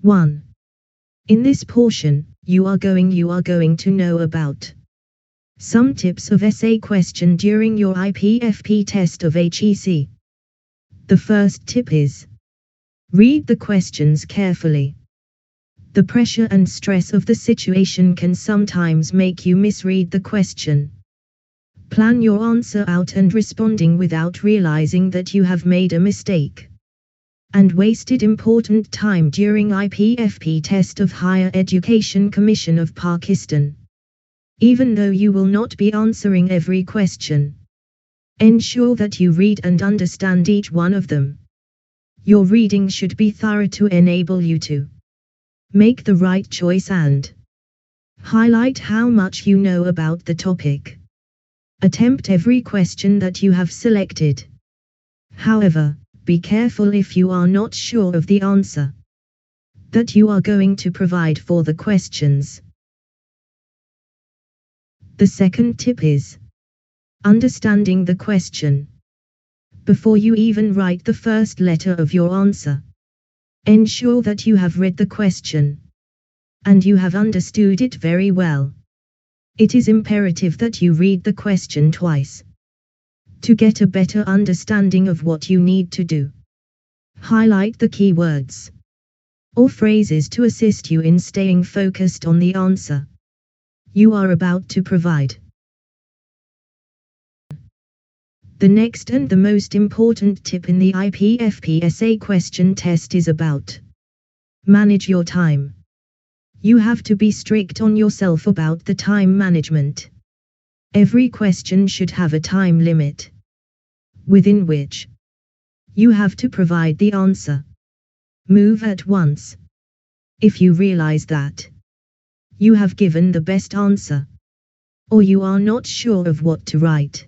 1. In this portion, you are going to know about some tips of essay question during your IPFP test of HEC. The first tip is: read the questions carefully. The pressure and stress of the situation can sometimes make you misread the question. Plan your answer out and responding without realizing that you have made a mistake and wasted important time during IPFP test of Higher Education Commission of Pakistan. Even though you will not be answering every question, ensure that you read and understand each one of them. Your reading should be thorough to enable you to make the right choice and highlight how much you know about the topic. Attempt every question that you have selected. However, be careful if you are not sure of the answer that you are going to provide for the questions. The second tip is understanding the question. Before you even write the first letter of your answer, ensure that you have read the question and you have understood it very well. It is imperative that you read the question twice to get a better understanding of what you need to do. Highlight the key words or phrases to assist you in staying focused on the answer you are about to provide. The next and the most important tip in the IPFP essay question test is about manage your time. You have to be strict on yourself about the time management. Every question should have a time limit within which you have to provide the answer. Move at once. If you realize that you have given the best answer, or you are not sure of what to write,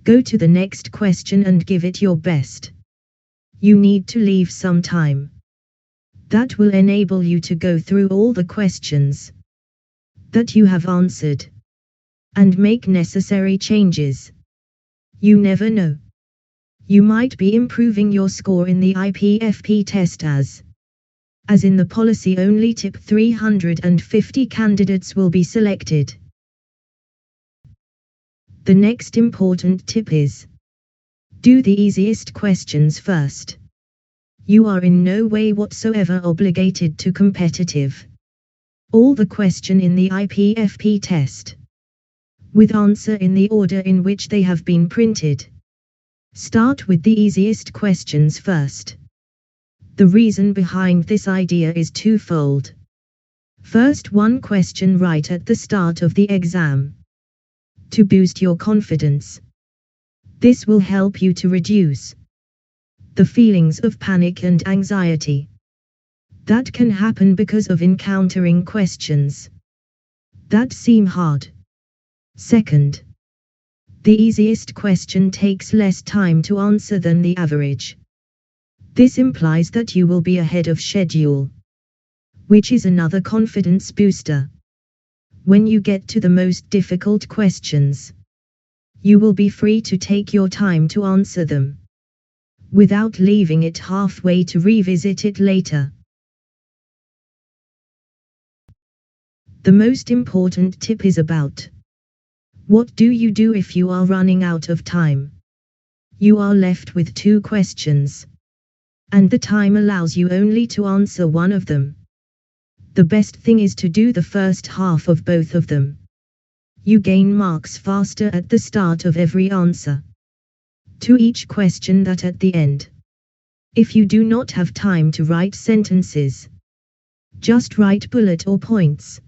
go to the next question and give it your best. You need to leave some time. That will enable you to go through all the questions that you have answered and make necessary changes. You never know. You might be improving your score in the IPFP test as in the policy only tip 350 candidates will be selected. The next important tip is do the easiest questions first. You are in no way whatsoever obligated to competitive all the question in the IPFP test with answer in the order in which they have been printed. Start with the easiest questions first. The reason behind this idea is twofold. First, one question right at the start of the exam to boost your confidence. This will help you to reduce the feelings of panic and anxiety that can happen because of encountering questions that seem hard. Second, the easiest question takes less time to answer than the average. This implies that you will be ahead of schedule, which is another confidence booster. When you get to the most difficult questions, you will be free to take your time to answer them without leaving it halfway to revisit it later. The most important tip is about what do you do if you are running out of time. You are left with 2 questions, and the time allows you only to answer one of them. The best thing is to do the first half of both of them. You gain marks faster at the start of every answer to each question than at the end. If you do not have time to write sentences, just write bullet or points.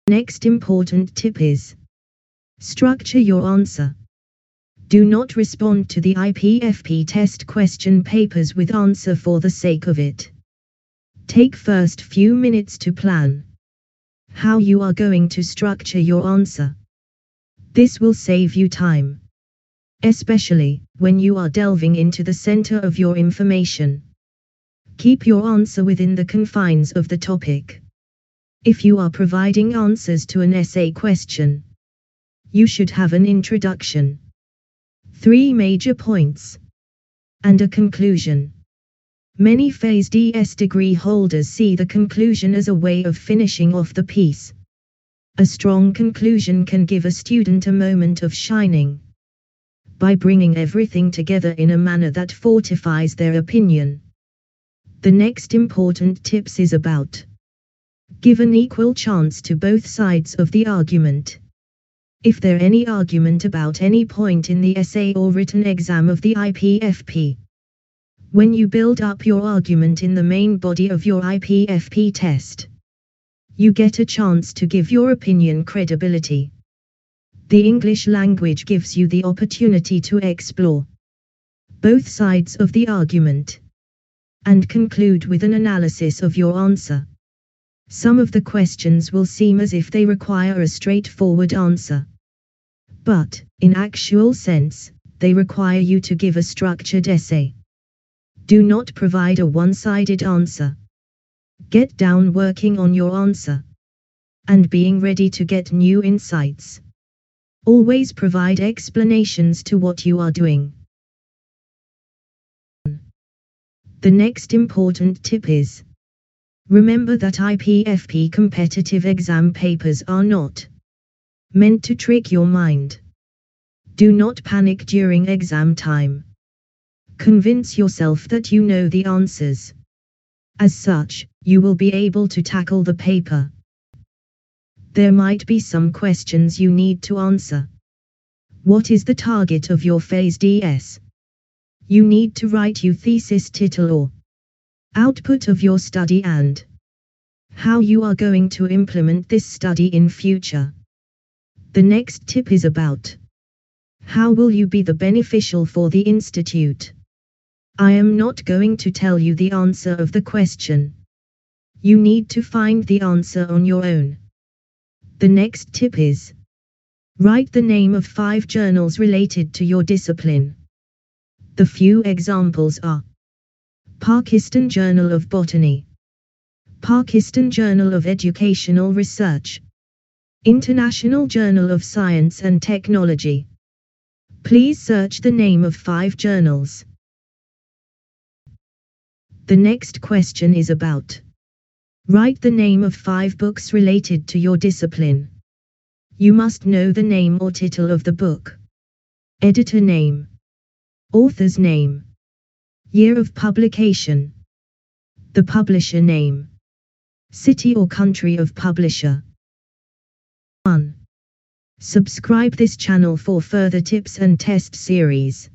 Next important tip is structure your answer. Do not respond to the IPFP test question papers with answer for the sake of it. Take first few minutes to plan how you are going to structure your answer. This will save you time, especially when you are delving into the center of your information. Keep your answer within the confines of the topic. If you are providing answers to an essay question, you should have an introduction, 3 major points, and a conclusion. Many Phase DS degree holders see the conclusion as a way of finishing off the piece. A strong conclusion can give a student a moment of shining by bringing everything together in a manner that fortifies their opinion. The next important tips is about give an equal chance to both sides of the argument. If there any argument about any point in the essay or written exam of the IPFP, when you build up your argument in the main body of your IPFP test, you get a chance to give your opinion credibility. The English language gives you the opportunity to explore both sides of the argument and conclude with an analysis of your answer. Some of the questions will seem as if they require a straightforward answer, but, in actual sense, they require you to give a structured essay. Do not provide a one-sided answer. Get down working on your answer and being ready to get new insights. Always provide explanations to what you are doing. The next important tip is, remember that IPFP competitive exam papers are not meant to trick your mind. Do not panic during exam time. Convince yourself that you know the answers. As such, you will be able to tackle the paper. There might be some questions you need to answer. What is the target of your Phase DS? You need to write your thesis title or output of your study and how you are going to implement this study in future. The next tip is about how will you be the beneficial for the institute. I am not going to tell you the answer of the question. You need to find the answer on your own. The next tip is, write the name of 5 journals related to your discipline. The few examples are Pakistan Journal of Botany, Pakistan Journal of Educational Research, International Journal of Science and Technology. Please search the name of 5 journals. The next question is about, write the name of 5 books related to your discipline. You must know the name or title of the book, editor name, author's name, year of publication, the publisher name, city or country of publisher. 1. Subscribe this channel for further tips and test series.